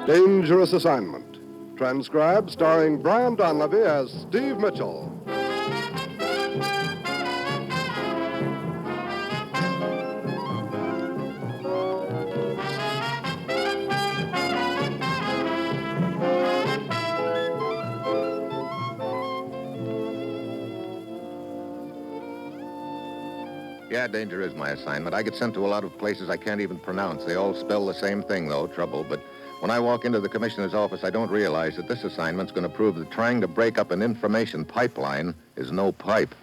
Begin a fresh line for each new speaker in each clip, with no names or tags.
Dangerous Assignment. Transcribed, starring Brian Donlevy as Steve Mitchell.
Yeah, danger is my assignment. I get sent to a lot of places I can't even pronounce. They all spell the same thing, though, trouble. But when I walk into the commissioner's office, I don't realize that this assignment's going to prove that trying to break up an information pipeline is no pipe.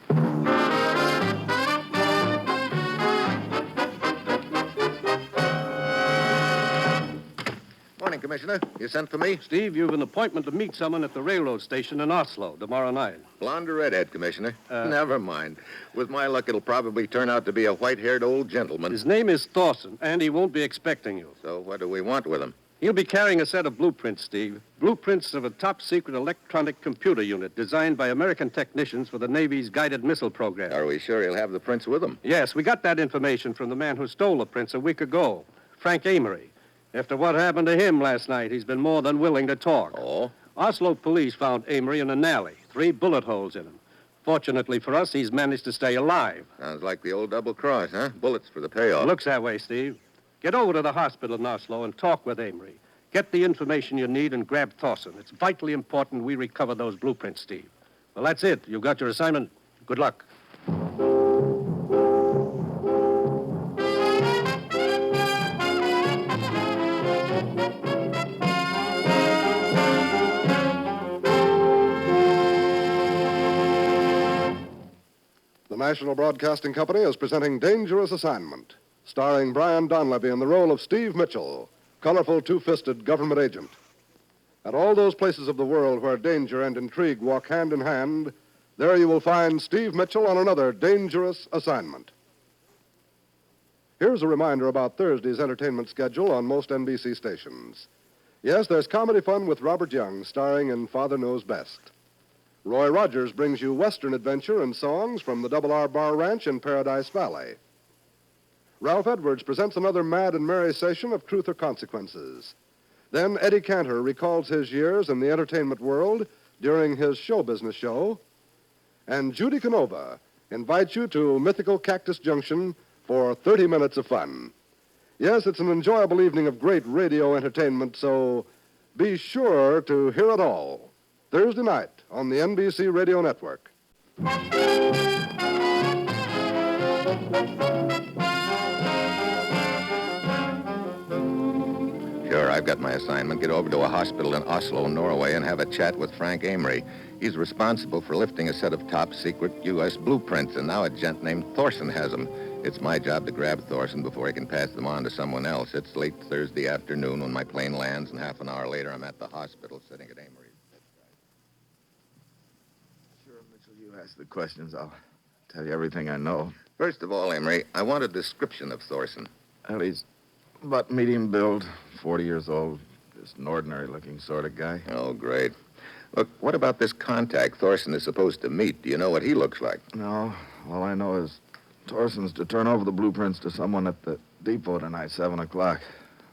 Morning, Commissioner. You sent for me?
Steve, you've an appointment to meet someone at the railroad station in Oslo tomorrow night.
Blonde or redhead, Commissioner? Never mind. With my luck, it'll probably turn out to be a white-haired old gentleman.
His name is Thorson, and he won't be expecting you.
So what do we want with him?
He'll be carrying a set of blueprints, Steve. Blueprints of a top-secret electronic computer unit designed by American technicians for the Navy's guided missile program.
Are we sure he'll have the prints with him?
Yes, we got that information from the man who stole the prints a week ago, Frank Amory. After what happened to him last night, he's been more than willing to talk.
Oh?
Oslo police found Amory in an alley, 3 bullet holes in him. Fortunately for us, he's managed to stay alive.
Sounds like the old double cross, huh? Bullets for the payoff.
Looks that way, Steve. Get over to the hospital in Oslo and talk with Amory. Get the information you need and grab Thorson. It's vitally important we recover those blueprints, Steve. Well, that's it. You've got your assignment. Good luck.
The National Broadcasting Company is presenting Dangerous Assignment, starring Brian Donlevy in the role of Steve Mitchell, colorful two-fisted government agent. At all those places of the world where danger and intrigue walk hand in hand, there you will find Steve Mitchell on another dangerous assignment. Here's a reminder about Thursday's entertainment schedule on most NBC stations. Yes, there's comedy fun with Robert Young, starring in Father Knows Best. Roy Rogers brings you Western adventure and songs from the OTRR Bar Ranch in Paradise Valley. Ralph Edwards presents another mad and merry session of Truth or Consequences. Then Eddie Cantor recalls his years in the entertainment world during his show business show. And Judy Canova invites you to mythical Cactus Junction for 30 minutes of fun. Yes, it's an enjoyable evening of great radio entertainment, so be sure to hear it all Thursday night on the NBC Radio Network.
Sure, I've got my assignment. Get over to a hospital in Oslo, Norway, and have a chat with Frank Amory. He's responsible for lifting a set of top-secret U.S. blueprints, and now a gent named Thorson has them. It's my job to grab Thorson before he can pass them on to someone else. It's late Thursday afternoon when my plane lands, and half an hour later I'm at the hospital sitting at Amory's.
Sure, Mitchell, you ask the questions. I'll tell you everything I know.
First of all, Amory, I want a description of Thorson.
Well, he's about medium build, 40 years old, just an ordinary-looking sort of guy.
Oh, great. Look, what about this contact Thorson is supposed to meet? Do you know what he looks like?
No, all I know is Thorson's to turn over the blueprints to someone at the depot tonight, 7 o'clock.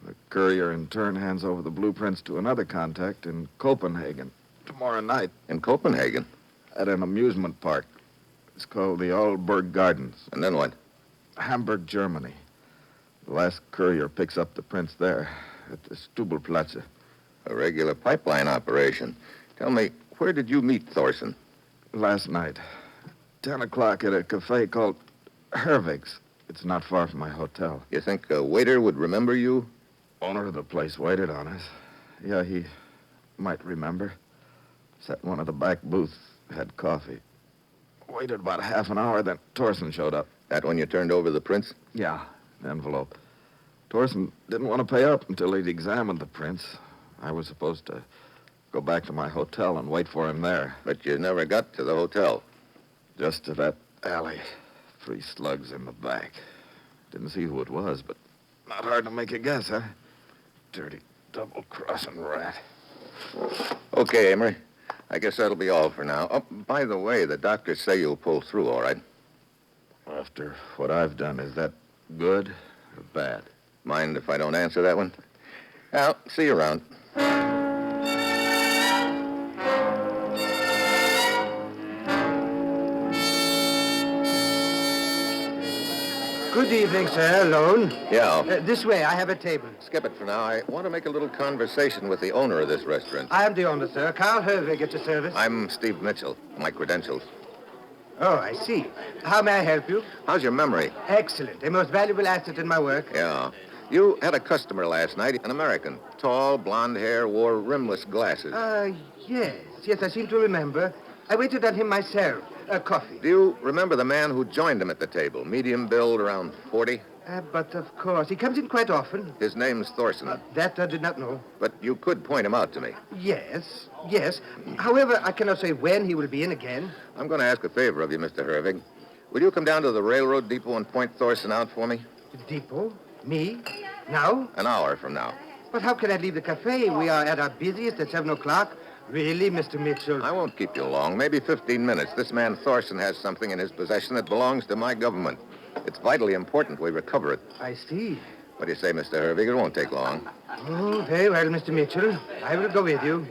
The courier in turn hands over the blueprints to another contact in Copenhagen tomorrow night.
In Copenhagen?
At an amusement park. It's called the Aalborg Gardens.
And then what?
Hamburg, Germany. The last courier picks up the prints there at the Stubelplatz.
A regular pipeline operation. Tell me, where did you meet Thorson?
Last night. 10 o'clock at a cafe called Hervig's. It's not far from my hotel.
You think a waiter would remember you?
Owner of the place waited on us. Yeah, he might remember. Sat in one of the back booths, had coffee. Waited about half an hour, then Thorson showed up.
That when you turned over the prints?
Yeah, an envelope. Thorson didn't want to pay up until he'd examined the prints. I was supposed to go back to my hotel and wait for him there.
But you never got to the hotel.
Just to that alley. 3 slugs in the back. Didn't see who it was, but not hard to make a guess, huh? Dirty double-crossing rat.
Okay, Amory. I guess that'll be all for now. Oh, by the way, the doctors say you'll pull through, all right?
After what I've done, is that good or bad?
Mind if I don't answer that one? Well, see you around.
Good evening, sir. Alone?
Yeah,
This way. I have a table.
skip it for now. I want to make a little conversation with the owner of this restaurant.
I am the owner, sir. Carl Hervig at your service.
I'm Steve Mitchell. My credentials.
Oh, I see. How may I help you?
How's your memory?
Excellent. A most valuable asset in my work.
Yeah. You had a customer last night, an American. Tall, blonde hair, wore rimless glasses.
Yes. Yes, I seem to remember. I waited on him myself. Coffee.
Do you remember the man who joined him at the table? Medium build, around 40?
But of course, he comes in quite often.
His name's Thorson.
That I did not know.
But you could point him out to me.
Yes. However, I cannot say when he will be in again.
I'm going to ask a favor of you, Mr. Hervig. Will you come down to the railroad depot and point Thorson out for me?
Depot? Me? Now?
An hour from now.
But how can I leave the cafe? We are at our busiest at 7 o'clock. Really, Mr. Mitchell?
I won't keep you long. Maybe 15 minutes. This man Thorson has something in his possession that belongs to my government. It's vitally important we recover it.
I see.
What do you say, Mr. Hervig? It won't take long.
Oh, very well, Mr. Mitchell. I will go with you.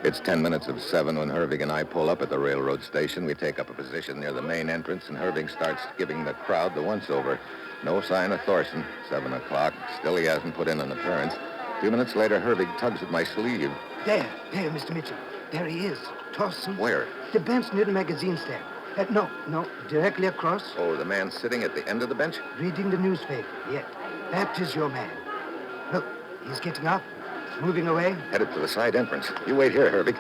It's 10 minutes of 7 when Hervig and I pull up at the railroad station. We take up a position near the main entrance, and Hervig starts giving the crowd the once-over. No sign of Thorson. 7 o'clock. Still he hasn't put in an appearance. A few minutes later, Hervig tugs at my sleeve.
There, Mr. Mitchell. There he is. Thorson.
Where?
The bench near the magazine stand. No, directly across.
Oh, the man sitting at the end of the bench?
Reading the newspaper, yeah. That is your man. Look, he's getting up, moving away.
Headed for the side entrance. You wait here, Hervig.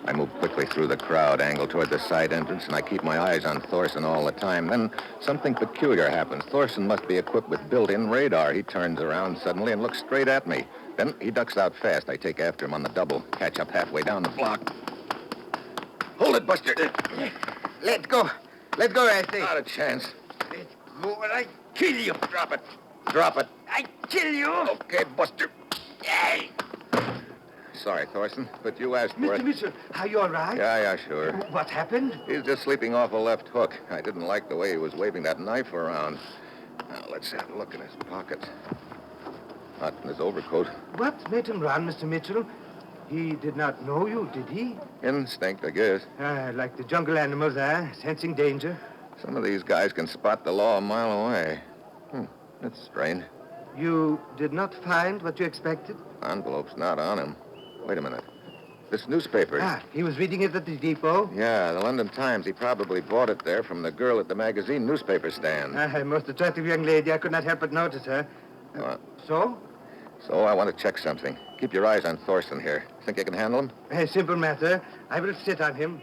I move quickly through the crowd, angle toward the side entrance, and I keep my eyes on Thorson all the time. Then something peculiar happens. Thorson must be equipped with built-in radar. He turns around suddenly and looks straight at me. Then he ducks out fast. I take after him on the double, catch up halfway down the block. Hold it, Buster.
Let go, I say.
Not a chance.
Let go or I kill you.
Drop it. Drop it.
I kill you.
Okay, Buster. Yay! Sorry, Thorson, but you asked for
Mr.
it.
Mitchell, are you all right?
Yeah, sure.
What happened?
He's just sleeping off a left hook. I didn't like the way he was waving that knife around. Now, let's have a look in his pockets. Not in his overcoat.
What made him run, Mr. Mitchell? He did not know you, did he?
Instinct, I guess.
Like the jungle animals, sensing danger.
Some of these guys can spot the law a mile away. That's strange.
You did not find what you expected?
Envelope's not on him. Wait a minute. This newspaper.
He was reading it at the depot.
Yeah, the London Times. He probably bought it there from the girl at the magazine newspaper stand.
Most attractive young lady. I could not help but notice her. So?
So I want to check something. Keep your eyes on Thorson here. Think you can handle him?
A simple matter. I will sit on him.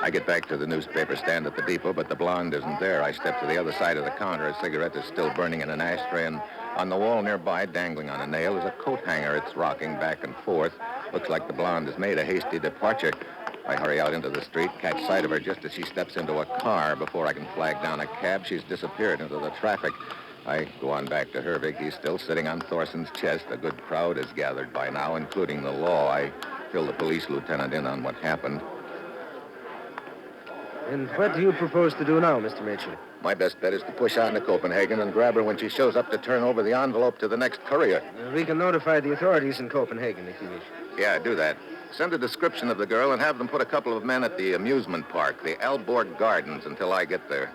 I get back to the newspaper stand at the depot, but the blonde isn't there. I step to the other side of the counter. A cigarette is still burning in an ashtray, and on the wall nearby, dangling on a nail, is a coat hanger. It's rocking back and forth. Looks like the blonde has made a hasty departure. I hurry out into the street, catch sight of her just as she steps into a car. Before I can flag down a cab, she's disappeared into the traffic. I go on back to Hervig. He's still sitting on Thorson's chest. A good crowd has gathered by now, including the law. I fill the police lieutenant in on what happened.
And what do you propose to do now, Mr. Mitchell?
My best bet is to push on to Copenhagen and grab her when she shows up to turn over the envelope to the next courier.
We can notify the authorities in Copenhagen if you wish.
Yeah, do that. Send a description of the girl and have them put a couple of men at the amusement park, the Alborg Gardens, until I get there.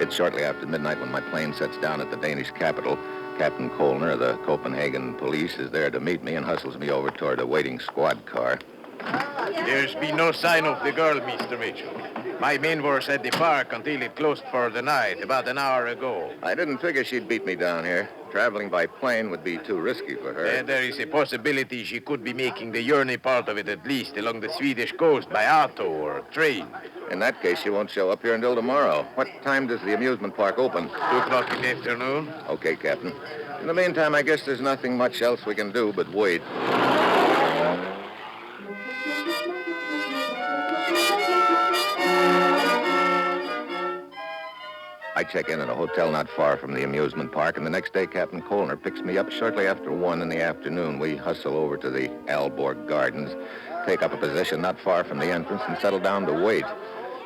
It's shortly after midnight when my plane sets down at the Danish capital. Captain Kolner of the Copenhagen police is there to meet me and hustles me over toward a waiting squad car.
There's been no sign of the girl, Mr. Mitchell. My men were at the park until it closed for the night, about an hour ago.
I didn't figure she'd beat me down here. Traveling by plane would be too risky for her.
And there is a possibility she could be making the journey part of it at least along the Swedish coast by auto or train.
In that case, she won't show up here until tomorrow. What time does the amusement park open?
2 o'clock in the afternoon.
Okay, Captain. In the meantime, I guess there's nothing much else we can do but wait. I check in at a hotel not far from the amusement park, and the next day Captain Colner picks me up shortly after 1 in the afternoon. We hustle over to the Alborg Gardens, take up a position not far from the entrance, and settle down to wait.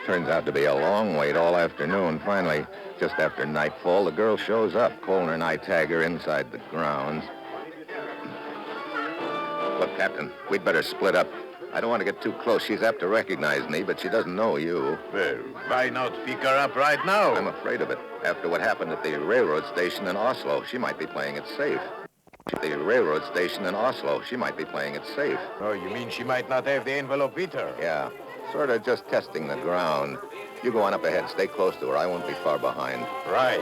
Turns out to be a long wait all afternoon. Finally, just after nightfall, the girl shows up. Colner and I tag her inside the grounds. Look, Captain, we'd better split up. I don't want to get too close. She's apt to recognize me, but she doesn't know you.
Well, why not pick her up right now?
I'm afraid of it. After what happened at the railroad station in Oslo, she might be playing it safe. The railroad station in Oslo, she might be playing it safe.
Oh, you mean she might not have the envelope with her?
Yeah, sort of just testing the ground. You go on up ahead. Stay close to her. I won't be far behind.
Right.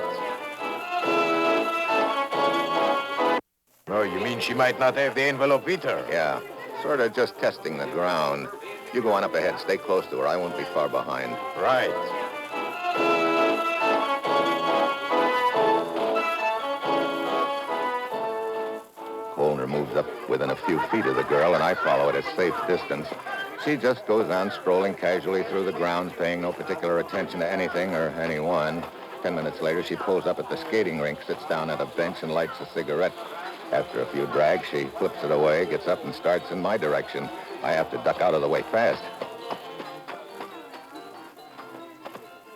Oh, you mean she might not have the envelope with her?
Yeah, sort of just testing the ground. You go on up ahead. Stay close to her. I won't be far behind.
Right.
Colner moves up within a few feet of the girl, and I follow at a safe distance. She just goes on strolling casually through the grounds, paying no particular attention to anything or anyone. 10 minutes later, she pulls up at the skating rink, sits down at a bench, and lights a cigarette. After a few drags, she flips it away, gets up, and starts in my direction. I have to duck out of the way fast.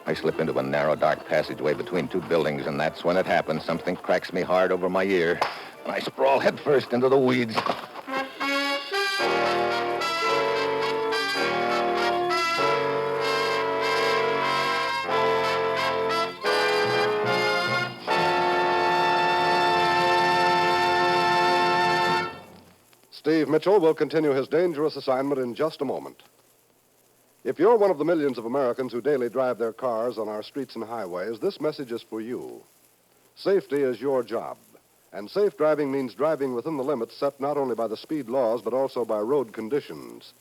I slip into a narrow, dark passageway between two buildings, and that's when it happens. Something cracks me hard over my ear, and I sprawl headfirst into the weeds.
Steve Mitchell will continue his dangerous assignment in just a moment. If you're one of the millions of Americans who daily drive their cars on our streets and highways, this message is for you. Safety is your job, and safe driving means driving within the limits set not only by the speed laws but also by road conditions.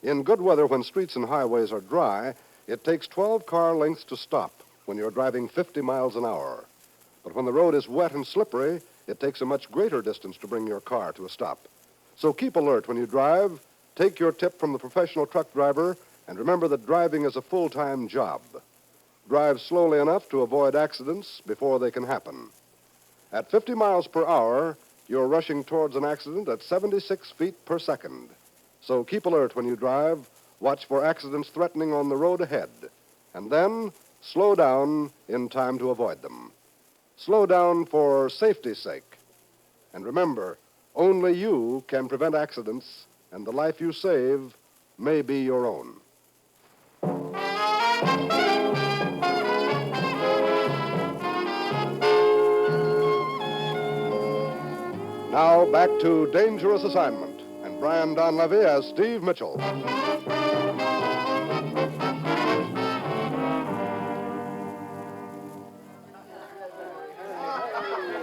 In good weather, when streets and highways are dry, it takes 12 car lengths to stop when you're driving 50 miles an hour. But when the road is wet and slippery, it takes a much greater distance to bring your car to a stop. So keep alert when you drive, take your tip from the professional truck driver, and remember that driving is a full-time job. Drive slowly enough to avoid accidents before they can happen. At 50 miles per hour, you're rushing towards an accident at 76 feet per second. So keep alert when you drive, watch for accidents threatening on the road ahead, and then slow down in time to avoid them. Slow down for safety's sake. And remember, only you can prevent accidents, and the life you save may be your own. Now back to Dangerous Assignment, and Brian Donlevy as Steve Mitchell.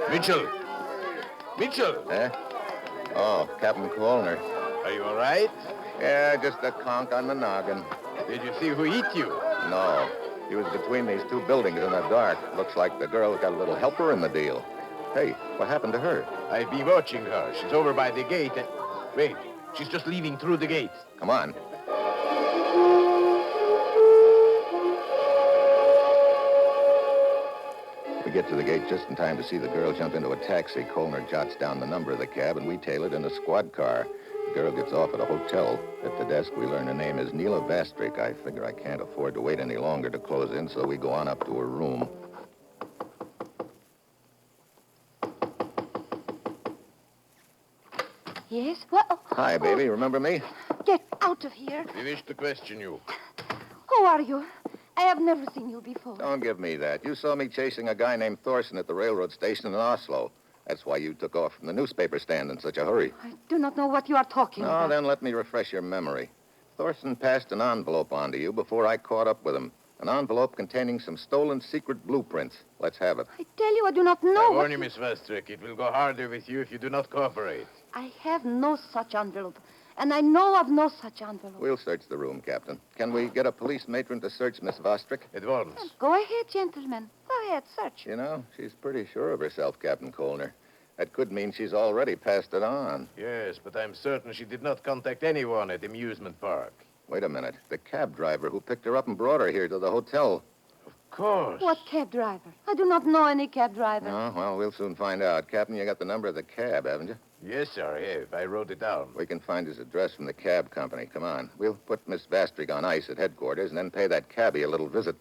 Mitchell! Mitchell!
Eh? Oh, Captain Colner.
Are you all right?
Yeah, just a conk on the noggin.
Did you see who hit you?
No. He was between these two buildings in the dark. Looks like the girl got a little helper in the deal. Hey, what happened to her?
I've been watching her. She's over by the gate. Wait, she's just leaving through the gate.
Come on. We get to the gate just in time to see the girl jump into a taxi. Colner jots down the number of the cab, and we tail it in a squad car. The girl gets off at a hotel. At the desk, we learn her name is Neela Vastrik. I figure I can't afford to wait any longer to close in, so we go on up to her room.
Yes? What? Oh,
Hi, baby. Remember me?
get out of here.
We wish to question you.
Who are you? I have never seen you before.
Don't give me that. You saw me chasing a guy named Thorson at the railroad station in Oslo. That's why you took off from the newspaper stand in such a hurry.
I do not know what you are talking
No,
about.
then let me refresh your memory. Thorson passed an envelope on to you before I caught up with him. An envelope containing some stolen secret blueprints. Let's have it.
I tell you, I do not know.
I warn you, Miss Vastrik, it will go harder with you if you do not cooperate.
I have no such envelope, and I know of no such envelope.
We'll search the room, Captain. Can we get a police matron to search Miss Vastrik?
At once.
Go ahead, gentlemen. Go ahead, search.
You know, she's pretty sure of herself, Captain Colner. That could mean she's already passed it on.
Yes, but I'm certain she did not contact anyone at the amusement park.
Wait a minute. The cab driver who picked her up and brought her here to the hotel.
Of course.
What cab driver? I do not know any cab driver.
Oh, well, we'll soon find out. Captain, you got the number of the cab, haven't you?
Yes, sir, I have. I wrote it down.
We can find his address from the cab company. Come on. We'll put Miss Vastrig on ice at headquarters and then pay that cabbie a little visit.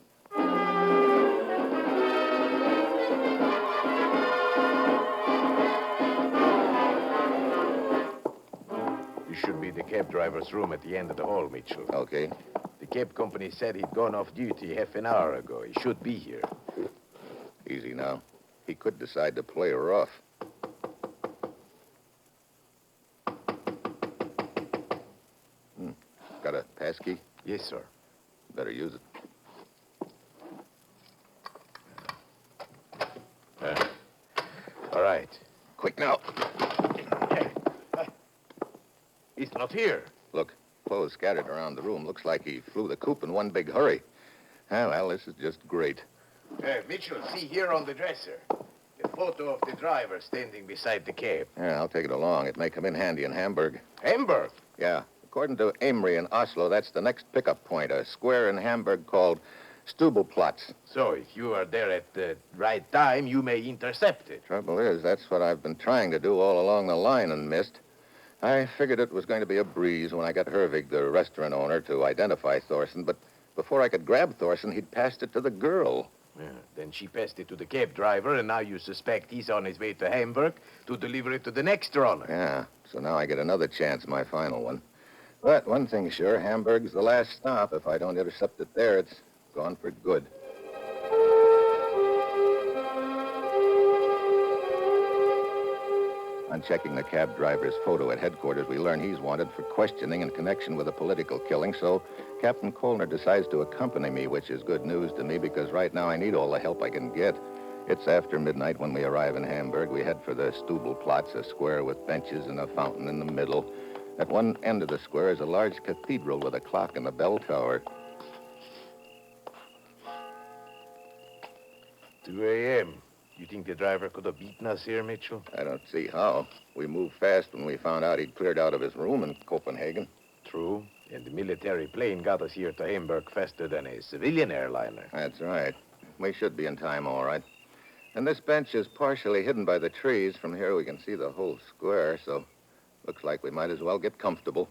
This should be the cab driver's room at the end of the hall, Mitchell.
Okay.
The cab company said he'd gone off duty half an hour ago. He should be here.
Easy now. He could decide to play rough. Got a pass key?
Yes, sir.
Better use it.
All right.
Quick now.
He's not here.
Look, clothes scattered around the room. Looks like he flew the coop in one big hurry. Ah, well, this is just great.
Mitchell, see here on the dresser. A photo of the driver standing beside the cab.
Yeah, I'll take it along. It may come in handy in Hamburg.
Hamburg?
Yeah. According to Amory in Oslo, that's the next pickup point, a square in Hamburg called Stubelplatz.
So if you are there at the right time, you may intercept it.
Trouble is, that's what I've been trying to do all along the line and missed. I figured it was going to be a breeze when I got Hervig, the restaurant owner, to identify Thorson, but before I could grab Thorson, he'd passed it to the girl.
Yeah, then she passed it to the cab driver, and now you suspect he's on his way to Hamburg to deliver it to the next runner.
Yeah, so now I get another chance, my final one. But one thing's sure, Hamburg's the last stop. If I don't intercept it there, it's gone for good. On checking the cab driver's photo at headquarters, we learn he's wanted for questioning in connection with a political killing, so Captain Kolner decides to accompany me, which is good news to me because right now I need all the help I can get. It's after midnight when we arrive in Hamburg. We head for the Stubelplatz, a square with benches and a fountain in the middle. At one end of the square is a large cathedral with a clock in the bell tower.
2 a.m. You think the driver could have beaten us here, Mitchell?
I don't see how. We moved fast when we found out he'd cleared out of his room in Copenhagen.
True. And the military plane got us here to Hamburg faster than a civilian airliner.
That's right. We should be in time, all right. And this bench is partially hidden by the trees. From here we can see the whole square, so looks like we might as well get comfortable.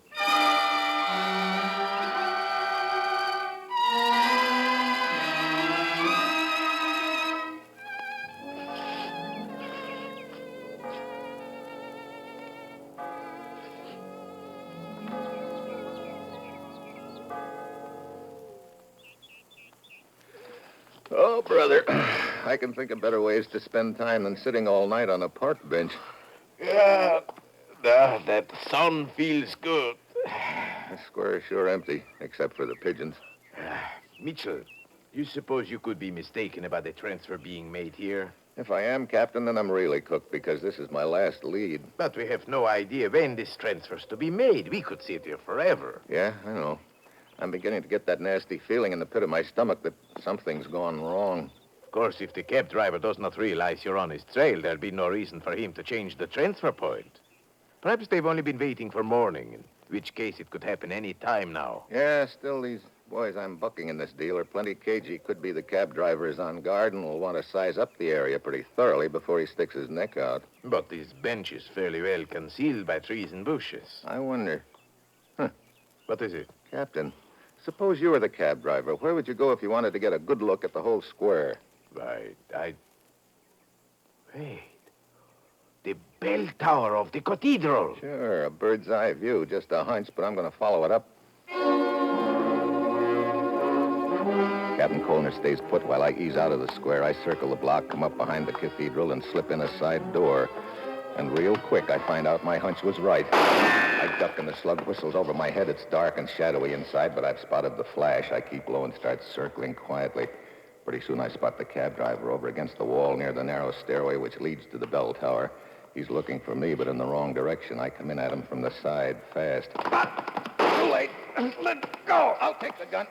Oh, brother, I can think of better ways to spend time than sitting all night on a park bench.
Yeah, that sun feels good.
The square is sure empty, except for the pigeons.
Mitchell, you suppose you could be mistaken about the transfer being made here?
If I am, Captain, then I'm really cooked because this is my last lead.
But we have no idea when this transfer's to be made. We could sit here forever.
Yeah, I know. I'm beginning to get that nasty feeling in the pit of my stomach that something's gone wrong.
Of course, if the cab driver does not realize you're on his trail, there'll be no reason for him to change the transfer point. Perhaps they've only been waiting for morning, in which case it could happen any time now.
Yeah, still, these boys I'm bucking in this deal are plenty cagey. Could be the cab driver is on guard and will want to size up the area pretty thoroughly before he sticks his neck out.
But this bench is fairly well concealed by trees and bushes.
I wonder.
What is it?
Captain, suppose you were the cab driver. Where would you go if you wanted to get a good look at the whole square?
Wait. The bell tower of the cathedral.
Sure, a bird's eye view. Just a hunch, but I'm going to follow it up. Captain Kolner stays put while I ease out of the square. I circle the block, come up behind the cathedral, and slip in a side door. And real quick, I find out my hunch was right. I duck and the slug whistles over my head. It's dark and shadowy inside, but I've spotted the flash. I keep low and start circling quietly. Pretty soon I spot the cab driver over against the wall near the narrow stairway which leads to the bell tower. He's looking for me, but in the wrong direction. I come in at him from the side, fast. Too late. Let go. I'll take the gun.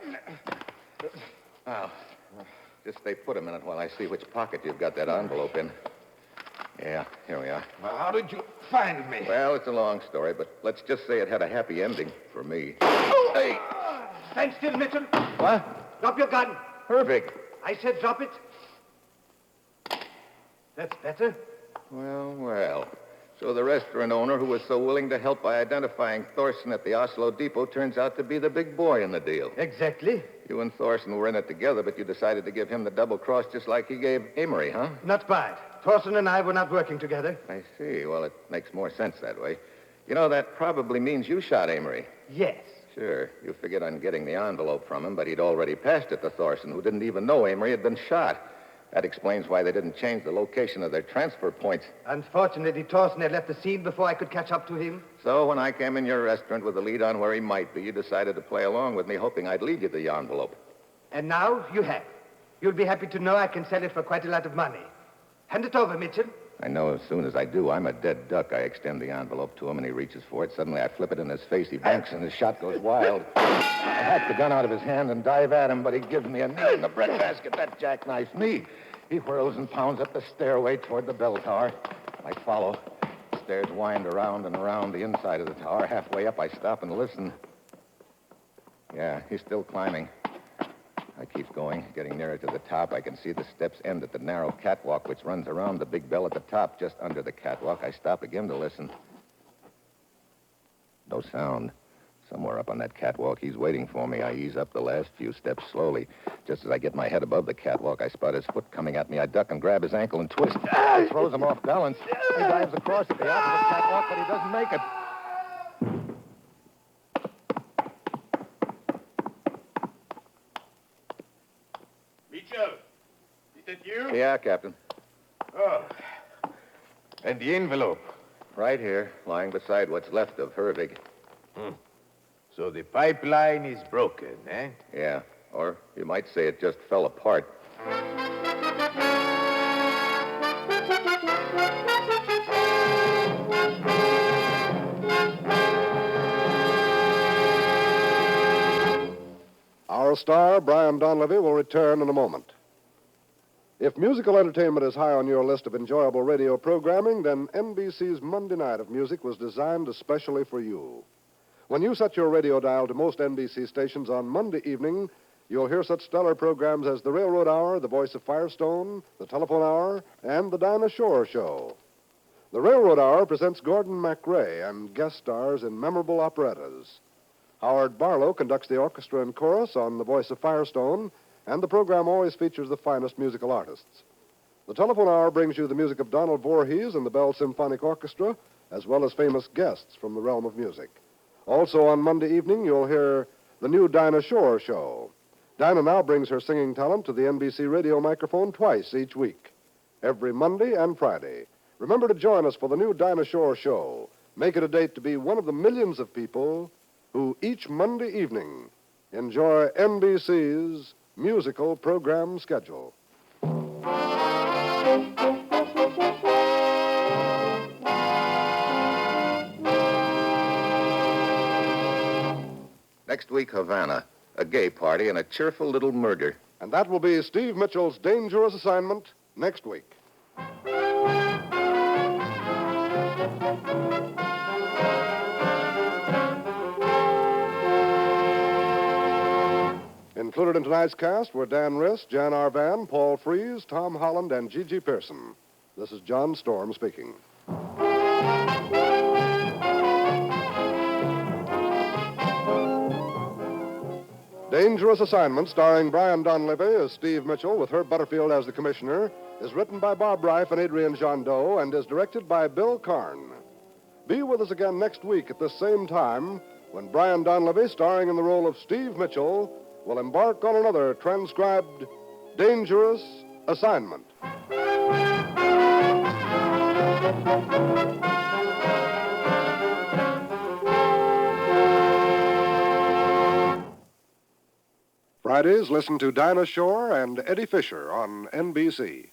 Now, just stay put a minute while I see which pocket you've got that envelope in. Yeah, here we are.
Well, how did you find me?
Well, it's a long story, but let's just say it had a happy ending for me.
Hey! Stand still, Mitchell.
What?
Drop your gun.
Hervig.
I said drop it. That's better.
Well. So the restaurant owner who was so willing to help by identifying Thorson at the Oslo depot turns out to be the big boy in the deal.
Exactly.
You and Thorson were in it together, but you decided to give him the double cross just like he gave Amory, huh?
Not bad. Thorson and I were not working together.
I see. Well, it makes more sense that way. You know, that probably means you shot Amory.
Yes.
Sure. You figured on getting the envelope from him, but he'd already passed it to Thorson, who didn't even know Amory had been shot. That explains why they didn't change the location of their transfer points.
Unfortunately, Thorson had left the scene before I could catch up to him.
So when I came in your restaurant with a lead on where he might be, you decided to play along with me, hoping I'd lead you the envelope.
And now you have. You'll be happy to know I can sell it for quite a lot of money. Hand it over, Mitchell.
I know as soon as I do, I'm a dead duck. I extend the envelope to him, and he reaches for it. Suddenly, I flip it in his face. He banks, and his shot goes wild. I hack the gun out of his hand and dive at him, but he gives me a knee in the breadbasket. That jackknifes me. He whirls and pounds up the stairway toward the bell tower. I follow. The stairs wind around and around the inside of the tower. Halfway up, I stop and listen. Yeah, he's still climbing. I keep going, getting nearer to the top. I can see the steps end at the narrow catwalk, which runs around the big bell at the top, just under the catwalk. I stop again to listen. No sound. Somewhere up on that catwalk, he's waiting for me. I ease up the last few steps slowly. Just as I get my head above the catwalk, I spot his foot coming at me. I duck and grab his ankle and twist. It throws him off balance. He dives across at the opposite catwalk, but he doesn't make it.
Mitchell, is that you?
Yeah, Captain.
Oh. And the envelope?
Right here, lying beside what's left of Hervig.
So the pipeline is broken, eh?
Yeah, or you might say it just fell apart.
Our star, Brian Donlevy, will return in a moment. If musical entertainment is high on your list of enjoyable radio programming, then NBC's Monday Night of Music was designed especially for you. When you set your radio dial to most NBC stations on Monday evening, you'll hear such stellar programs as The Railroad Hour, The Voice of Firestone, The Telephone Hour, and The Dinah Shore Show. The Railroad Hour presents Gordon MacRae and guest stars in memorable operettas. Howard Barlow conducts the orchestra and chorus on The Voice of Firestone, and the program always features the finest musical artists. The Telephone Hour brings you the music of Donald Voorhees and the Bell Symphonic Orchestra, as well as famous guests from the realm of music. Also on Monday evening, you'll hear the new Dinah Shore Show. Dinah now brings her singing talent to the NBC radio microphone twice each week, every Monday and Friday. Remember to join us for the new Dinah Shore Show. Make it a date to be one of the millions of people who each Monday evening enjoy NBC's musical program schedule.
Next week, Havana. A gay party and a cheerful little murder.
And that will be Steve Mitchell's dangerous assignment next week. Included in tonight's cast were Dan Riss, Jan Arvan, Paul Frees, Tom Holland, and Gigi Pearson. This is John Storm speaking. Dangerous Assignment, starring Brian Donlevy as Steve Mitchell with Herb Butterfield as the commissioner, is written by Bob Reif and Adrian Jondeau and is directed by Bill Karn. Be with us again next week at this same time when Brian Donlevy, starring in the role of Steve Mitchell, will embark on another transcribed Dangerous Assignment. Fridays, listen to Dinah Shore and Eddie Fisher on NBC.